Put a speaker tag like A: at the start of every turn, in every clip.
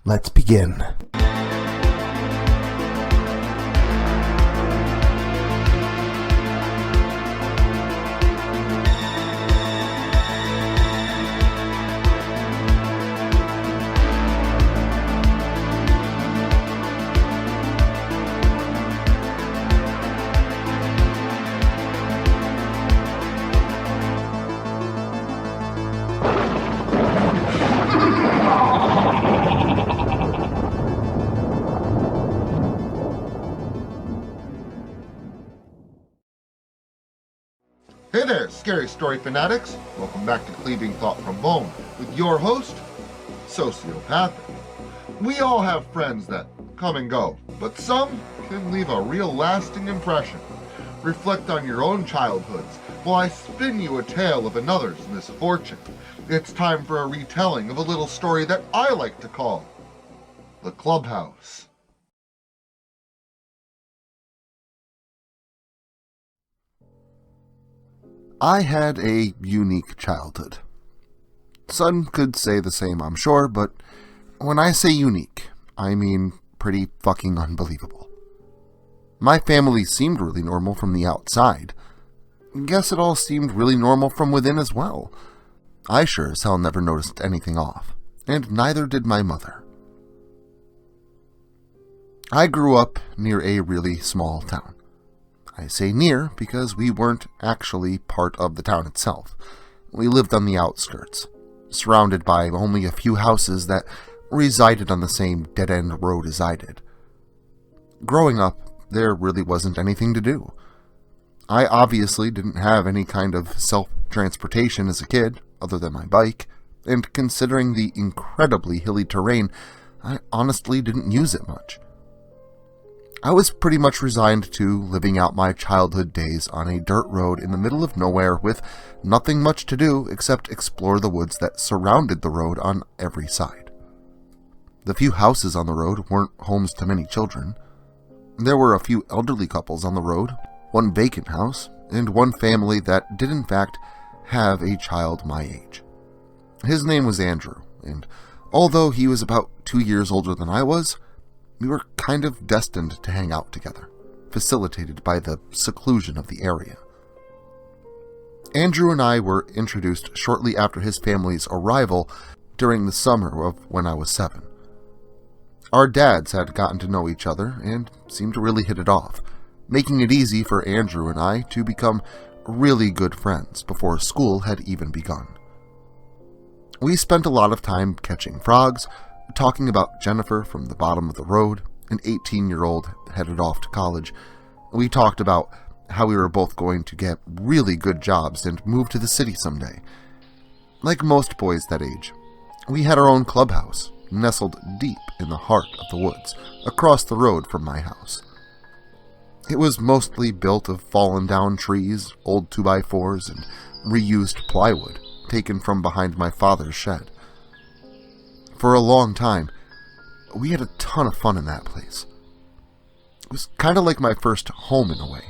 A: Let's begin.
B: Hey there, scary story fanatics. Welcome back to Cleaving Thought from Bone with your host, Sociopathic. We all have friends that come and go, but some can leave a real lasting impression. Reflect on your own childhoods while I spin you a tale of another's misfortune. It's time for a retelling of a little story that I like to call The Clubhouse.
A: I had a unique childhood. Some could say the same, I'm sure, but when I say unique, I mean pretty fucking unbelievable. My family seemed really normal from the outside. Guess it all seemed really normal from within as well. I sure as hell never noticed anything off, and neither did my mother. I grew up near a really small town. I say near because we weren't actually part of the town itself. We lived on the outskirts, surrounded by only a few houses that resided on the same dead-end road as I did. Growing up, there really wasn't anything to do. I obviously didn't have any kind of self-transportation as a kid, other than my bike, and considering the incredibly hilly terrain, I honestly didn't use it much. I was pretty much resigned to living out my childhood days on a dirt road in the middle of nowhere with nothing much to do except explore the woods that surrounded the road on every side. The few houses on the road weren't homes to many children. There were a few elderly couples on the road, one vacant house, and one family that did in fact have a child my age. His name was Andrew, and although he was about 2 years older than I was, we were kind of destined to hang out together, facilitated by the seclusion of the area. Andrew and I were introduced shortly after his family's arrival during the summer of when I was 7. Our dads had gotten to know each other and seemed to really hit it off, making it easy for Andrew and I to become really good friends before school had even begun. We spent a lot of time catching frogs, talking about Jennifer from the bottom of the road, an 18-year-old headed off to college. We talked about how we were both going to get really good jobs and move to the city someday. Like most boys that age, we had our own clubhouse, nestled deep in the heart of the woods, across the road from my house. It was mostly built of fallen down trees, old 2x4s, and reused plywood, taken from behind my father's shed. For a long time, we had a ton of fun in that place. It was kind of like my first home in a way.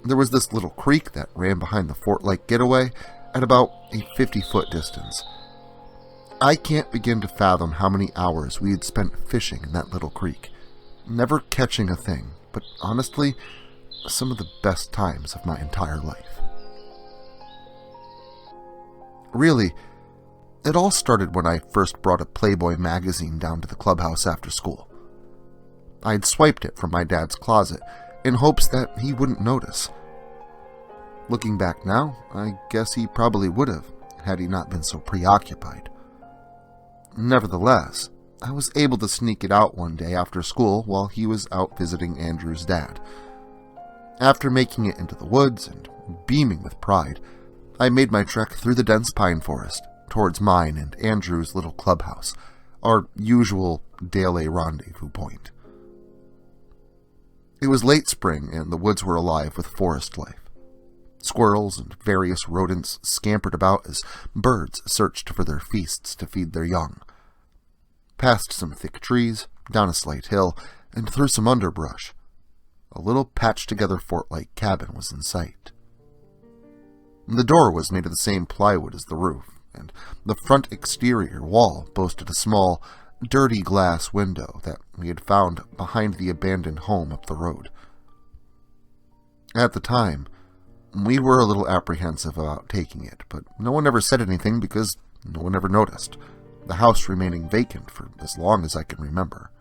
A: There was this little creek that ran behind the Fort Lake getaway at about a 50-foot distance. I can't begin to fathom how many hours we had spent fishing in that little creek, never catching a thing, but honestly, some of the best times of my entire life. Really, it all started when I first brought a Playboy magazine down to the clubhouse after school. I'd swiped it from my dad's closet in hopes that he wouldn't notice. Looking back now, I guess he probably would have, had he not been so preoccupied. Nevertheless, I was able to sneak it out one day after school while he was out visiting Andrew's dad. After making it into the woods and beaming with pride, I made my trek through the dense pine forest towards mine and Andrew's little clubhouse, our usual daily rendezvous point. It was late spring and the woods were alive with forest life. Squirrels and various rodents scampered about as birds searched for their feasts to feed their young. Past some thick trees, down a slight hill, and through some underbrush, a little patched-together fort-like cabin was in sight. The door was made of the same plywood as the roof, and the front exterior wall boasted a small, dirty glass window that we had found behind the abandoned home up the road. At the time, we were a little apprehensive about taking it, but no one ever said anything because no one ever noticed, the house remaining vacant for as long as I can remember.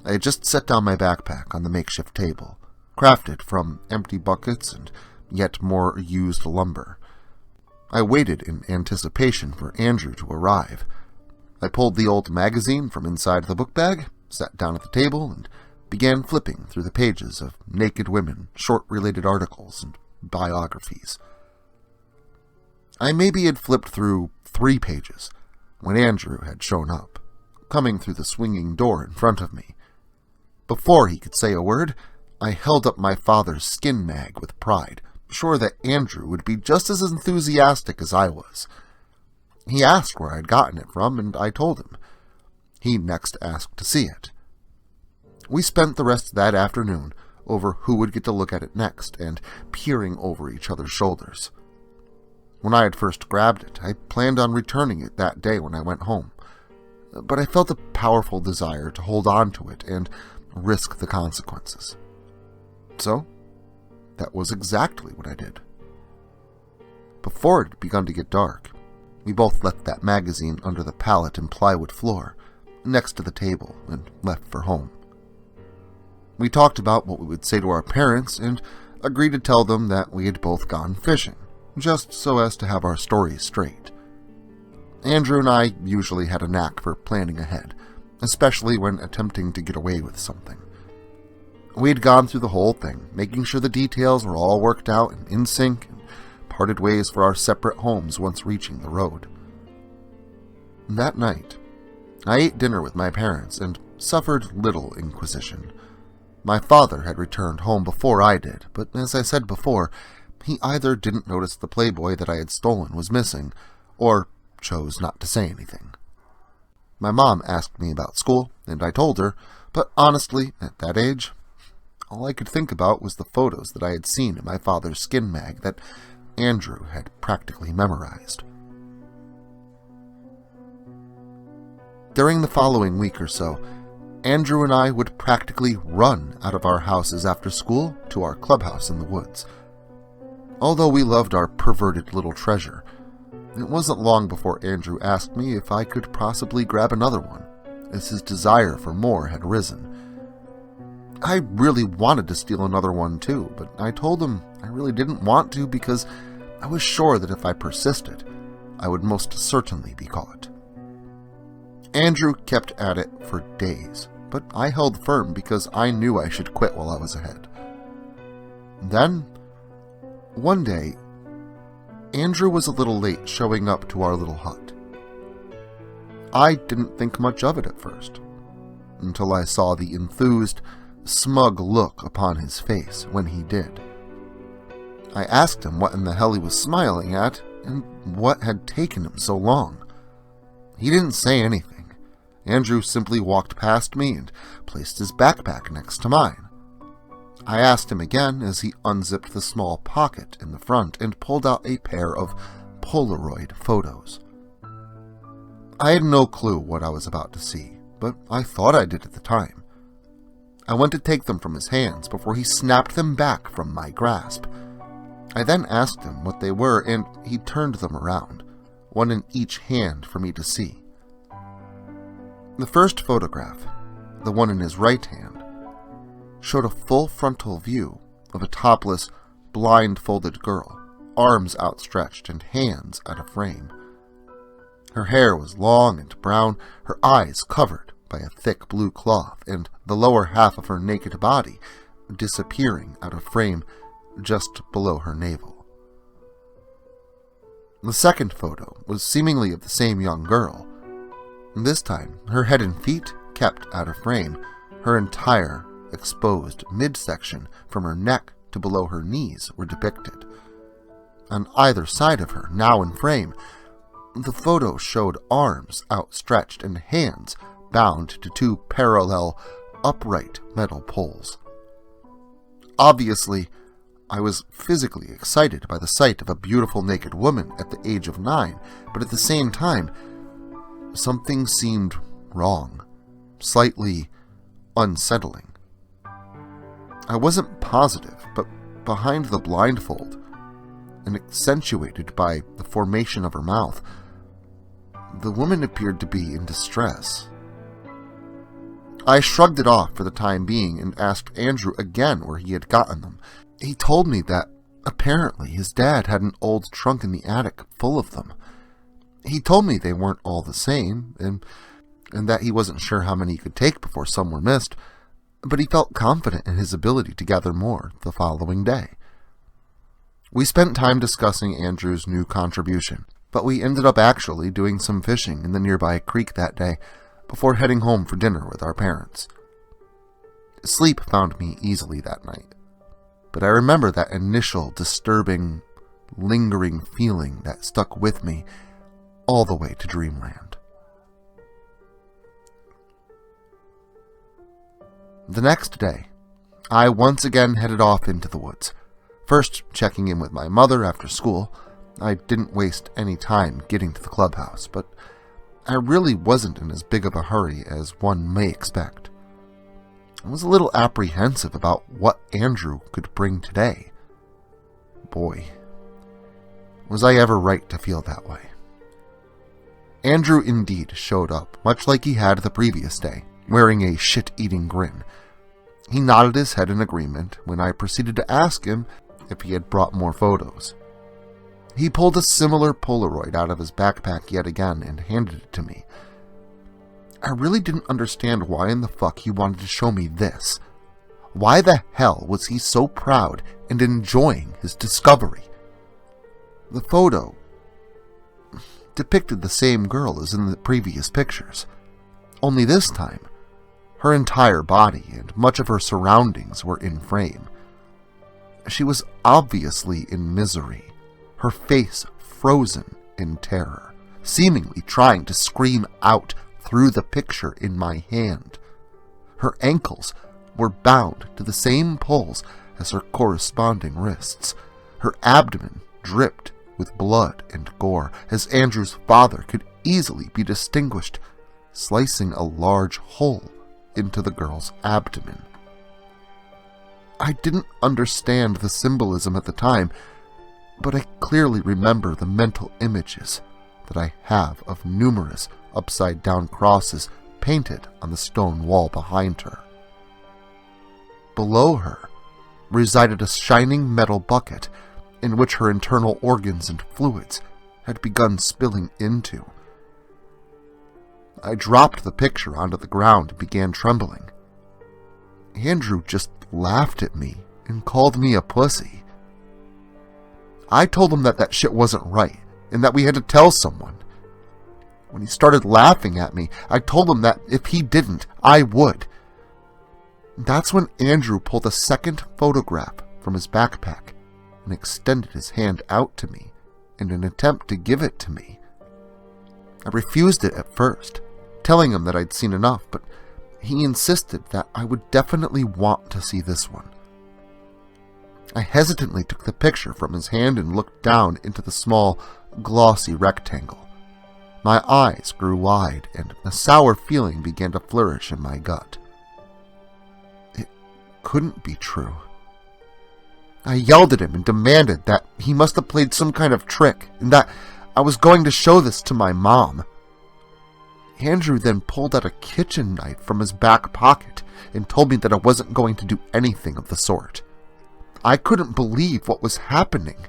A: I had just set down my backpack on the makeshift table, crafted from empty buckets and yet more used lumber. I waited in anticipation for Andrew to arrive. I pulled the old magazine from inside the book bag, sat down at the table, and began flipping through the pages of naked women, short-related articles, and biographies. I maybe had flipped through 3 pages when Andrew had shown up, coming through the swinging door in front of me. Before he could say a word, I held up my father's skin mag with pride, sure that Andrew would be just as enthusiastic as I was. He asked where I'd gotten it from, and I told him. He next asked to see it. We spent the rest of that afternoon over who would get to look at it next and peering over each other's shoulders. When I had first grabbed it, I planned on returning it that day when I went home, but I felt a powerful desire to hold on to it and risk the consequences. So, that was exactly what I did. Before it had begun to get dark, we both left that magazine under the pallet and plywood floor, next to the table, and left for home. We talked about what we would say to our parents and agreed to tell them that we had both gone fishing, just so as to have our stories straight. Andrew and I usually had a knack for planning ahead, especially when attempting to get away with something. We had gone through the whole thing, making sure the details were all worked out and in sync, and parted ways for our separate homes once reaching the road. That night, I ate dinner with my parents and suffered little inquisition. My father had returned home before I did, but as I said before, he either didn't notice the Playboy that I had stolen was missing, or chose not to say anything. My mom asked me about school, and I told her, but honestly, at that age, all I could think about was the photos that I had seen in my father's skin mag that Andrew had practically memorized. During the following week or so, Andrew and I would practically run out of our houses after school to our clubhouse in the woods. Although we loved our perverted little treasure, it wasn't long before Andrew asked me if I could possibly grab another one, as his desire for more had risen. I really wanted to steal another one too, but I told him I really didn't want to because I was sure that if I persisted, I would most certainly be caught. Andrew kept at it for days, but I held firm because I knew I should quit while I was ahead. Then, one day, Andrew was a little late showing up to our little hut. I didn't think much of it at first, until I saw the enthused, smug look upon his face when he did. I asked him what in the hell he was smiling at, and what had taken him so long. He didn't say anything. Andrew simply walked past me and placed his backpack next to mine. I asked him again as he unzipped the small pocket in the front and pulled out a pair of Polaroid photos. I had no clue what I was about to see, but I thought I did at the time. I went to take them from his hands before he snapped them back from my grasp. I then asked him what they were, and he turned them around, one in each hand for me to see. The first photograph, the one in his right hand, showed a full frontal view of a topless, blindfolded girl, arms outstretched and hands at a frame. Her hair was long and brown, her eyes covered by a thick blue cloth, and the lower half of her naked body disappearing out of frame just below her navel. The second photo was seemingly of the same young girl. This time, her head and feet kept out of frame, her entire exposed midsection from her neck to below her knees were depicted. On either side of her, now in frame, the photo showed arms outstretched and hands bound to 2 parallel, upright metal poles. Obviously, I was physically excited by the sight of a beautiful naked woman at the age of 9, but at the same time, something seemed wrong, slightly unsettling. I wasn't positive, but behind the blindfold, and accentuated by the formation of her mouth, the woman appeared to be in distress. I shrugged it off for the time being and asked Andrew again where he had gotten them. He told me that apparently his dad had an old trunk in the attic full of them. He told me they weren't all the same, and that he wasn't sure how many he could take before some were missed, but he felt confident in his ability to gather more the following day. We spent time discussing Andrew's new contribution, but we ended up actually doing some fishing in the nearby creek that day before heading home for dinner with our parents. Sleep found me easily that night, but I remember that initial disturbing, lingering feeling that stuck with me all the way to dreamland. The next day, I once again headed off into the woods, first checking in with my mother after school. I didn't waste any time getting to the clubhouse, but I really wasn't in as big of a hurry as one may expect. I was a little apprehensive about what Andrew could bring today. Boy, was I ever right to feel that way. Andrew indeed showed up, much like he had the previous day, wearing a shit-eating grin. He nodded his head in agreement when I proceeded to ask him if he had brought more photos. He pulled a similar Polaroid out of his backpack yet again and handed it to me. I really didn't understand why in the fuck he wanted to show me this. Why the hell was he so proud and enjoying his discovery? The photo depicted the same girl as in the previous pictures, only this time, her entire body and much of her surroundings were in frame. She was obviously in misery, her face frozen in terror, seemingly trying to scream out through the picture in my hand. Her ankles were bound to the same poles as her corresponding wrists. Her abdomen dripped with blood and gore, as Andrew's father could easily be distinguished, slicing a large hole into the girl's abdomen. I didn't understand the symbolism at the time, but I clearly remember the mental images that I have of numerous upside-down crosses painted on the stone wall behind her. Below her resided a shining metal bucket in which her internal organs and fluids had begun spilling into. I dropped the picture onto the ground and began trembling. Andrew just laughed at me and called me a pussy. I told him that that shit wasn't right and that we had to tell someone. When he started laughing at me, I told him that if he didn't, I would. That's when Andrew pulled a second photograph from his backpack and extended his hand out to me in an attempt to give it to me. I refused it at first, telling him that I'd seen enough, but he insisted that I would definitely want to see this one. I hesitantly took the picture from his hand and looked down into the small, glossy rectangle. My eyes grew wide, and a sour feeling began to flourish in my gut. It couldn't be true. I yelled at him and demanded that he must have played some kind of trick, and that I was going to show this to my mom. Andrew then pulled out a kitchen knife from his back pocket and told me that I wasn't going to do anything of the sort. I couldn't believe what was happening.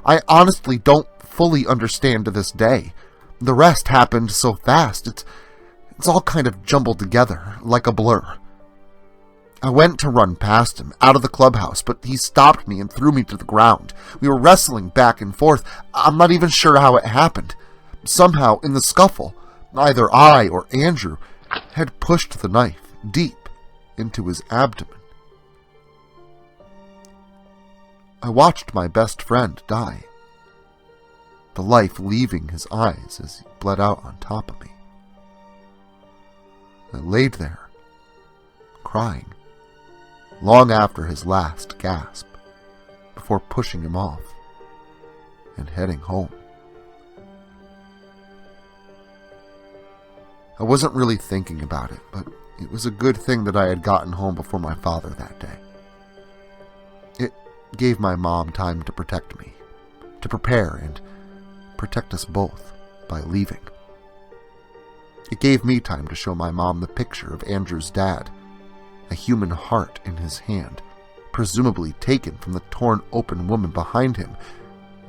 A: I honestly don't fully understand to this day. The rest happened so fast, it's all kind of jumbled together, like a blur. I went to run past him, out of the clubhouse, but he stopped me and threw me to the ground. We were wrestling back and forth. I'm not even sure how it happened. Somehow, in the scuffle, either I or Andrew had pushed the knife deep into his abdomen. I watched my best friend die, the life leaving his eyes as he bled out on top of me. I laid there, crying, long after his last gasp, before pushing him off and heading home. I wasn't really thinking about it, but it was a good thing that I had gotten home before my father that day. It gave my mom time to protect me, to prepare and protect us both by leaving. It gave me time to show my mom the picture of Andrew's dad, a human heart in his hand, presumably taken from the torn open woman behind him,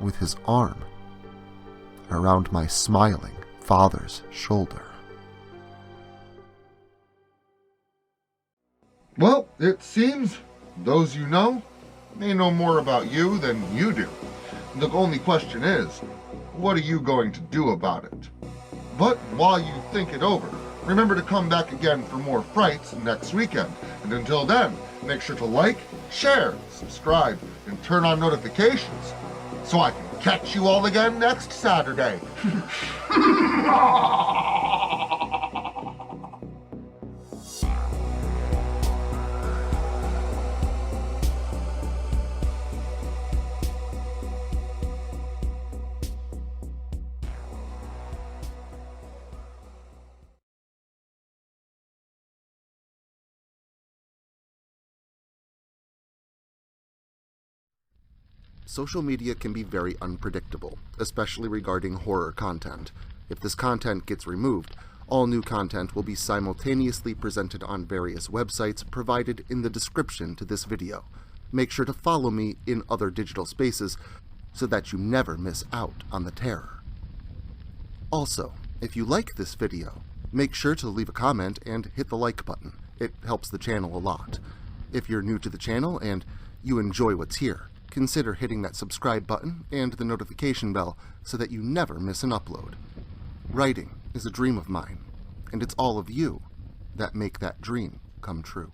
A: with his arm around my smiling father's shoulder.
B: Well, it seems those you know may know more about you than you do. The only question is, what are you going to do about it? But while you think it over, remember to come back again for more frights next weekend. And until then, make sure to like, share, subscribe, and turn on notifications so I can catch you all again next Saturday.
A: Social media can be very unpredictable, especially regarding horror content. If this content gets removed, all new content will be simultaneously presented on various websites provided in the description to this video. Make sure to follow me in other digital spaces so that you never miss out on the terror. Also, if you like this video, make sure to leave a comment and hit the like button. It helps the channel a lot. If you're new to the channel and you enjoy what's here, consider hitting that subscribe button and the notification bell so that you never miss an upload. Writing is a dream of mine, and it's all of you that make that dream come true.